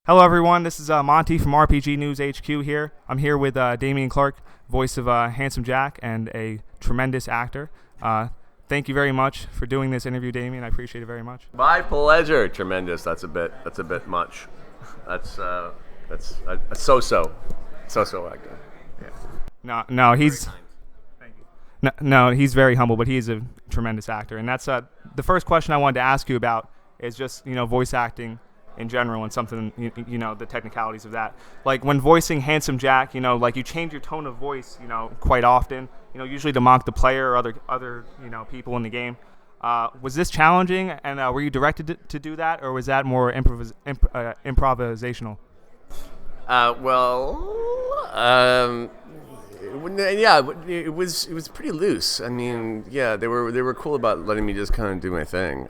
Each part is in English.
Hello, everyone. This is Monty from RPG News HQ here. I'm here with Dameon Clarke, voice of Handsome Jack and a tremendous actor. Thank you very much for doing this interview, Dameon. I appreciate it very much. My pleasure. Tremendous. That's a bit much. That's so-so actor. Yeah. No, he's no, he's very humble, but he's a tremendous actor. And that's the first question I wanted to ask you about is just voice acting in general and something the technicalities of that. Like when voicing Handsome Jack, like you change your tone of voice, quite often. Usually to mock the player or other people in the game. Was this challenging, and were you directed to do that, or was that more improvisational? It was pretty loose. I mean, yeah, they were cool about letting me just kind of do my thing.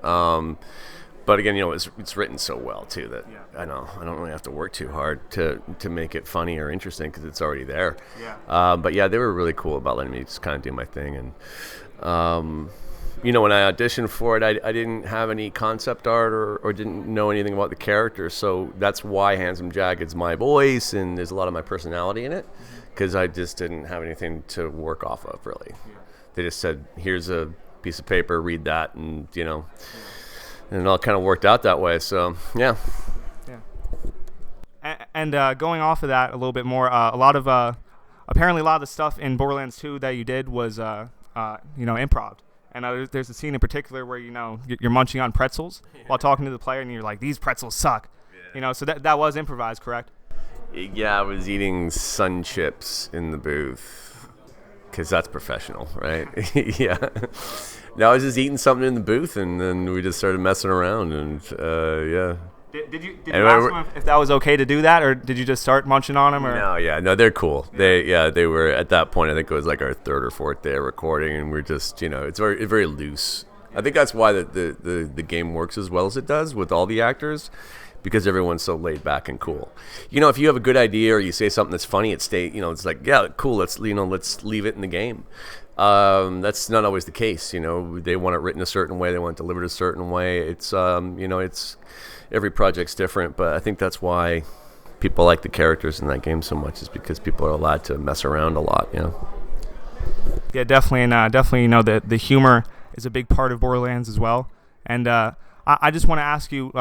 But again, it's written so well too that I don't really have to work too hard to make it funny or interesting because it's already there. Yeah. But yeah, they were really cool about letting me just kind of do my thing. And when I auditioned for it, I didn't have any concept art or didn't know anything about the character, so that's why Handsome Jack is my voice and there's a lot of my personality in it because I just didn't have anything to work off of really. Yeah. They just said, "Here's a piece of paper, read that," and and it all kind of worked out that way. So, yeah. Yeah. And going off of that a little bit more, apparently a lot of the stuff in Borderlands 2 that you did was, improv. And there's a scene in particular where, you're munching on pretzels while talking to the player, and you're like, "These pretzels suck." Yeah. So that was improvised, correct? Yeah, I was eating sun chips in the booth because that's professional, right? Yeah. No, I was just eating something in the booth, and then we just started messing around, and yeah. Did you ask them if that was okay to do that, or did you just start munching on them? Or? No, they're cool. Yeah. They were at that point. I think it was like our third or fourth day of recording, and we're just it's very loose. I think that's why the game works as well as it does with all the actors, because everyone's so laid back and cool. If you have a good idea or you say something that's funny, it's like, yeah, cool. Let's leave it in the game. That's not always the case. They want it written a certain way. They want it delivered a certain way. It's, it's every project's different, but I think that's why people like the characters in that game so much is because people are allowed to mess around a lot, Yeah, definitely. And definitely, the humor is a big part of Borderlands as well. And I just want to ask you,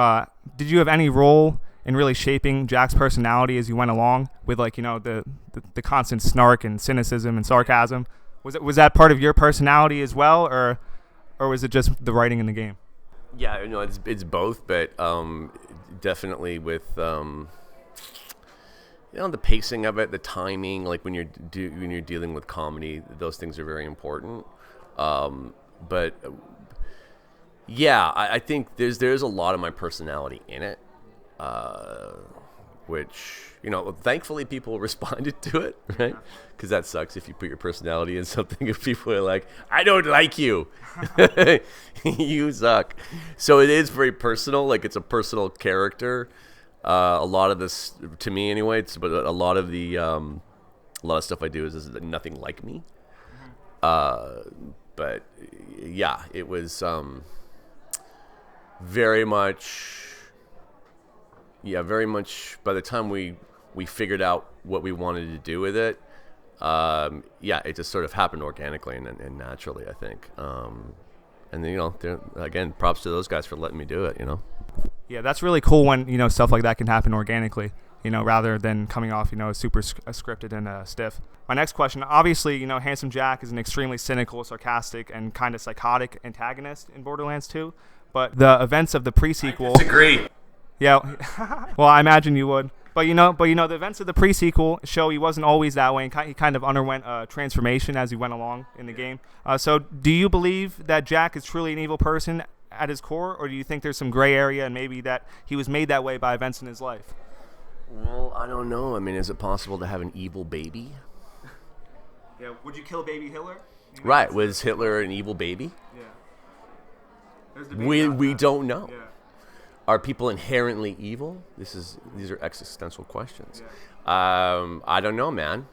did you have any role in really shaping Jack's personality as you went along with the constant snark and cynicism and sarcasm? Was that part of your personality as well, or was it just the writing in the game? Yeah, it's both, but definitely with the pacing of it, the timing, like when you're dealing with comedy, those things are very important. But yeah, I think there's a lot of my personality in it, which thankfully people responded to it, right? Because that sucks if you put your personality in something if people are like, "I don't like you, you suck." So it is very personal, like it's a personal character. A lot of this, to me anyway, but a lot of stuff I do is nothing like me. But yeah, it was very much. By the time we figured out what we wanted to do with it, it just sort of happened organically and naturally, I think. And then, again, props to those guys for letting me do it, Yeah, that's really cool when, stuff like that can happen organically, rather than coming off, super scripted and stiff. My next question, obviously, Handsome Jack is an extremely cynical, sarcastic, and kind of psychotic antagonist in Borderlands 2, but the events of the pre-sequel... I disagree. Yeah, well, I imagine you would. But the events of the pre-sequel show he wasn't always that way, and he kind of underwent a transformation as he went along in the game. So do you believe that Jack is truly an evil person at his core, or do you think there's some gray area and maybe that he was made that way by events in his life? Well, I don't know. I mean, is it possible to have an evil baby? Yeah, would you kill baby Hitler? Right, was Hitler an evil baby? Yeah. We don't know. Yeah. Are people inherently evil? These are existential questions. Yeah. I don't know, man.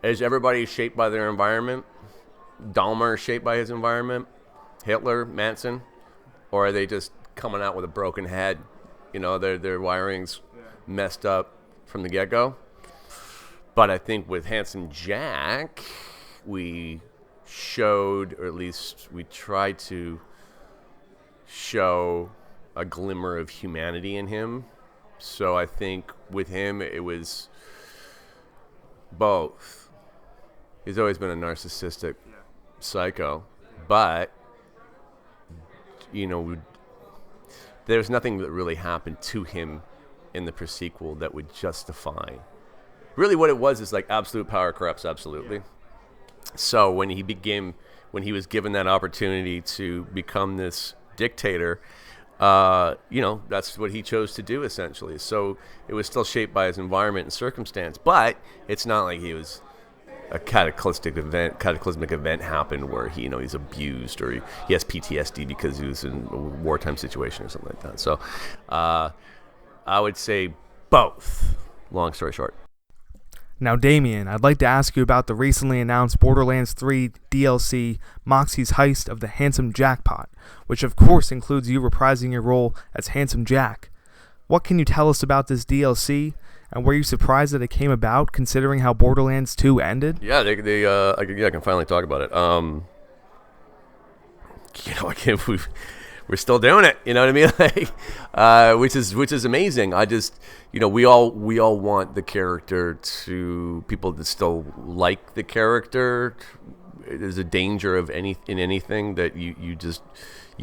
Is everybody shaped by their environment? Dahmer shaped by his environment? Hitler, Manson? Or are they just coming out with a broken head? Their wirings messed up from the get-go. But I think with Handsome Jack, we showed, or at least we tried to show a glimmer of humanity in him. So I think with him, it was both. He's always been a narcissistic psycho, but, you know, there's nothing that really happened to him in the pre-sequel that would justify. Really what it was is like absolute power corrupts absolutely. So when he was given that opportunity to become this dictator, you know, that's what he chose to do essentially. So it was still shaped by his environment and circumstance, but it's not like he was a cataclysmic event happened where he, you know, he's abused or he has PTSD because he was in a wartime situation or something like that. So I would say both, long story short. Now, Dameon, I'd like to ask you about the recently announced Borderlands 3 DLC, Moxxie's Heist of the Handsome Jackpot, which of course includes you reprising your role as Handsome Jack. What can you tell us about this DLC, and were you surprised that it came about, considering how Borderlands 2 ended? Yeah, I can finally talk about it. You know, we're still doing it. You know what I mean? Like, which is amazing. I just, you know, we all want the character to people to still like the character. There's a danger of anything that you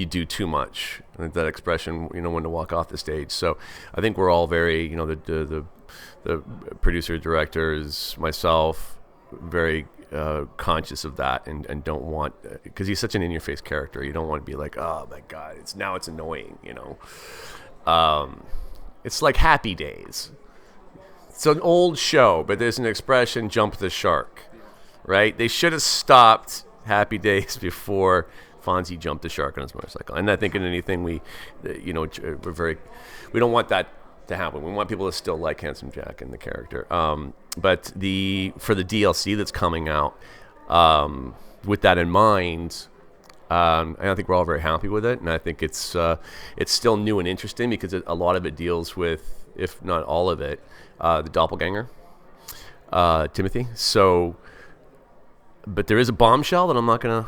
do too much. That expression, you know, when to walk off the stage. So I think we're all very, you know, the producer, directors, myself, very conscious of that, and don't want, because he's such an in-your-face character. You don't want to be like, oh my god, it's annoying, you know. It's like Happy Days. It's an old show, but there's an expression, jump the shark, right? They should have stopped Happy Days before Fonzie jumped the shark on his motorcycle. And I think in anything we don't want that to happen. We want people to still like Handsome Jack and the character. But for the DLC that's coming out, with that in mind, and I think we're all very happy with it. And I think it's still new and interesting because a lot of it deals with, if not all of it, the doppelganger, Timothy. So, but there is a bombshell that I'm not gonna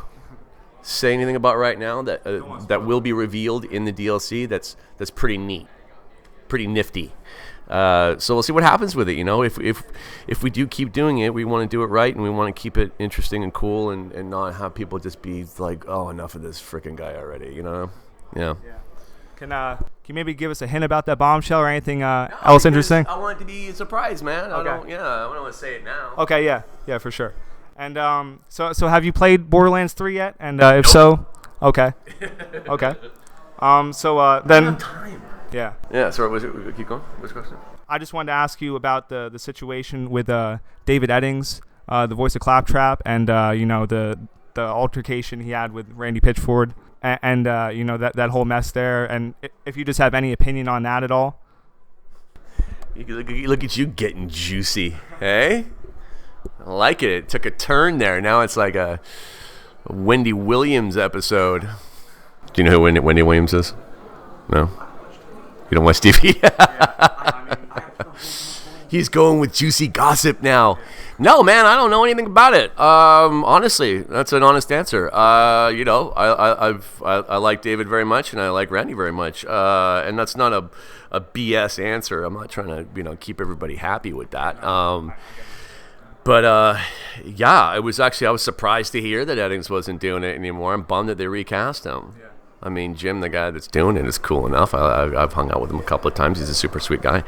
say anything about right now that will be revealed in the DLC. That's pretty neat. Pretty nifty. So we'll see what happens with it. You know, if we do keep doing it, we want to do it right, and we want to keep it interesting and cool, and not have people just be like, oh, enough of this freaking guy already. You know? Yeah. Can you maybe give us a hint about that bombshell or anything else interesting? I want it to be a surprise, man. Okay. I don't want to say it now. Okay, yeah, for sure. And so have you played Borderlands 3 yet? And if so, okay. So then. Time. Yeah. Yeah. Sorry. Keep going. What's the question? I just wanted to ask you about the situation with David Eddings, the voice of Claptrap, and you know, the altercation he had with Randy Pitchford, and you know, that whole mess there. And if you just have any opinion on that at all. Look at you getting juicy, hey? I like it. It took a turn there. Now it's like a Wendy Williams episode. Do you know who Wendy Williams is? No. You don't watch TV? He's going with juicy gossip now. No, man, I don't know anything about it. Honestly, that's an honest answer. You know, I like David very much, and I like Randy very much. And that's not a BS answer. I'm not trying to, you know, keep everybody happy with that. But yeah, I was surprised to hear that Eddings wasn't doing it anymore. I'm bummed that they recast him. Yeah. I mean, Jim, the guy that's doing it, is cool enough. I've hung out with him a couple of times. He's a super sweet guy.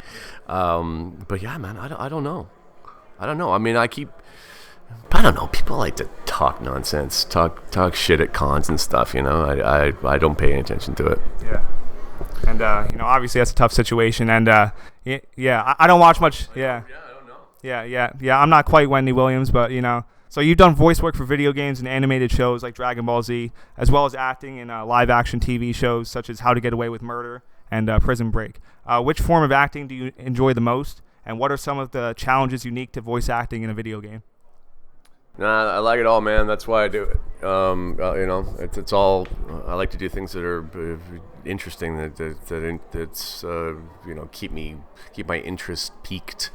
But yeah, man, I don't know. I mean, I don't know. People like to talk nonsense, talk shit at cons and stuff. You know, I don't pay any attention to it. Yeah. And you know, obviously that's a tough situation. And yeah, I don't watch much. Yeah. Yeah, I don't know. Yeah. I'm not quite Wendy Williams, but you know. So you've done voice work for video games and animated shows like Dragon Ball Z, as well as acting in live-action TV shows such as How to Get Away with Murder and Prison Break. Which form of acting do you enjoy the most, and what are some of the challenges unique to voice acting in a video game? Nah, I like it all, man. That's why I do it. You know, it's all. I like to do things that are interesting that's keep my interest peaked.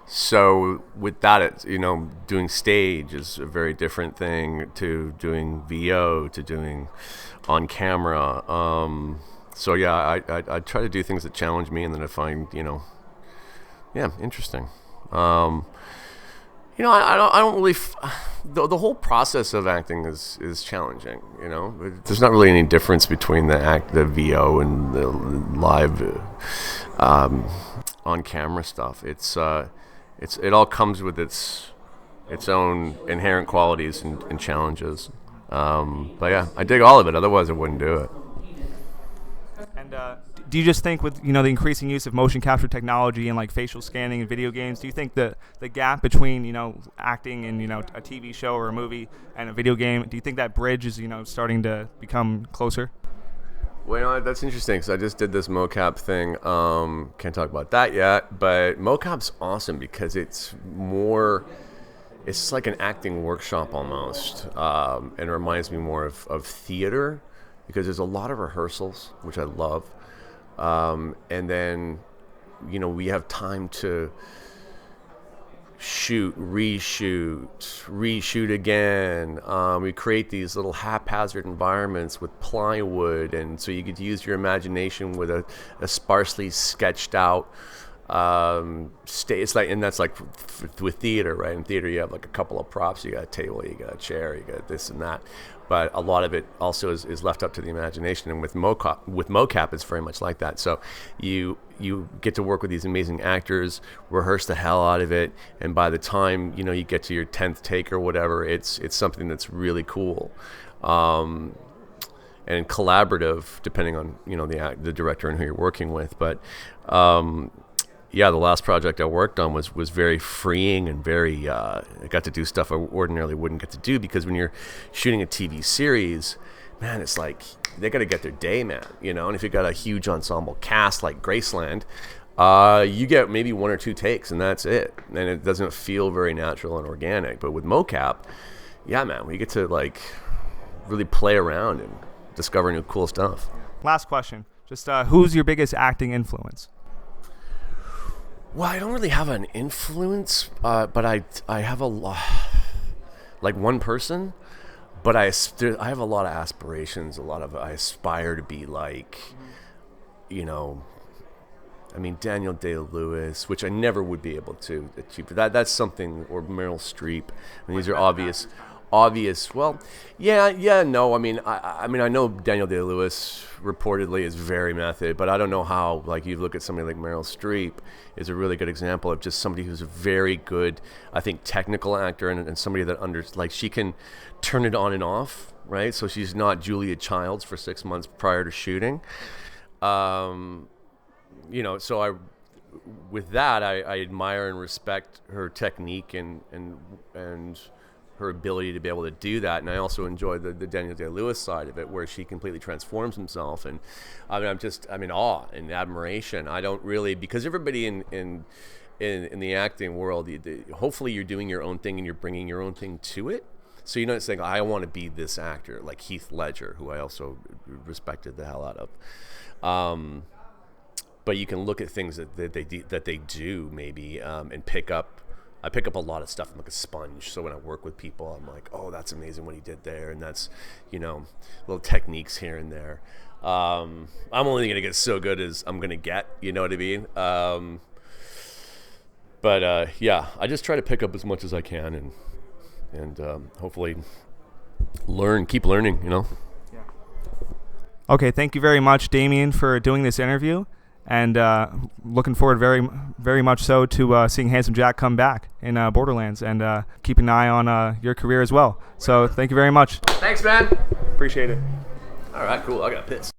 So with that, it's, doing stage is a very different thing to doing VO, to doing on camera. So yeah, I try to do things that challenge me and that I find, interesting. I don't really. The whole process of acting is challenging. There's not really any difference between the VO and the live on camera stuff. It all comes with its own inherent qualities and challenges. But yeah, I dig all of it. Otherwise, I wouldn't do it. And do you just think with the increasing use of motion capture technology and like facial scanning in video games, do you think the gap between acting in a TV show or a movie and a video game, do you think that bridge is starting to become closer? Well, that's interesting because I just did this mocap thing. Can't talk about that yet, but mocap's awesome because it's like an acting workshop almost, and it reminds me more of theater because there's a lot of rehearsals, which I love, and then we have time to shoot, reshoot again. We create these little haphazard environments with plywood, and so you get to use your imagination with a sparsely sketched out it's like, and that's like with theater, right? In theater, you have like a couple of props. You got a table, you got a chair, you got this and that. But a lot of it also is left up to the imagination. And with mocap, it's very much like that. So you get to work with these amazing actors, rehearse the hell out of it, and by the time you get to your 10th take or whatever, it's something that's really cool. And collaborative, depending on the director and who you're working with. But yeah, the last project I worked on was very freeing and very. I got to do stuff I ordinarily wouldn't get to do because when you're shooting a TV series, man, it's like they got to get their day, man. And if you got a huge ensemble cast like Graceland, you get maybe 1 or 2 takes and that's it, and it doesn't feel very natural and organic. But with mocap, yeah, man, we get to like really play around and discover new cool stuff. Last question. Just who's your biggest acting influence? Well, I don't really have an influence, but I have a lot, like one person, but I have a lot of aspirations. I aspire to be like, Daniel Day-Lewis, which I never would be able to achieve. That's something, or Meryl Streep. These are obvious. Well, no. I know Daniel Day-Lewis reportedly is very method, but I don't know how. Like you look at somebody like Meryl Streep is a really good example of just somebody who's a very good, I think, technical actor and somebody that she can turn it on and off, right? So she's not Julia Childs for 6 months prior to shooting. So with that, I admire and respect her technique and her ability to be able to do that, and I also enjoy the Daniel Day-Lewis side of it, where she completely transforms himself, and I'm in awe and admiration. I don't really, because everybody in the acting world, hopefully you're doing your own thing and you're bringing your own thing to it. So you're not saying I want to be this actor like Heath Ledger, who I also respected the hell out of. But you can look at things that they do maybe and pick up. I pick up a lot of stuff. I'm like a sponge. So when I work with people, I'm like, oh, that's amazing what he did there. And that's, little techniques here and there. I'm only going to get so good as I'm going to get, you know what I mean? Yeah, I just try to pick up as much as I can and hopefully keep learning, Yeah. Okay, thank you very much, Dameon, for doing this interview. And looking forward very, very much so to seeing Handsome Jack come back in Borderlands, and keep an eye on your career as well. So thank you very much. Thanks, man. Appreciate it. All right, cool. I got pissed.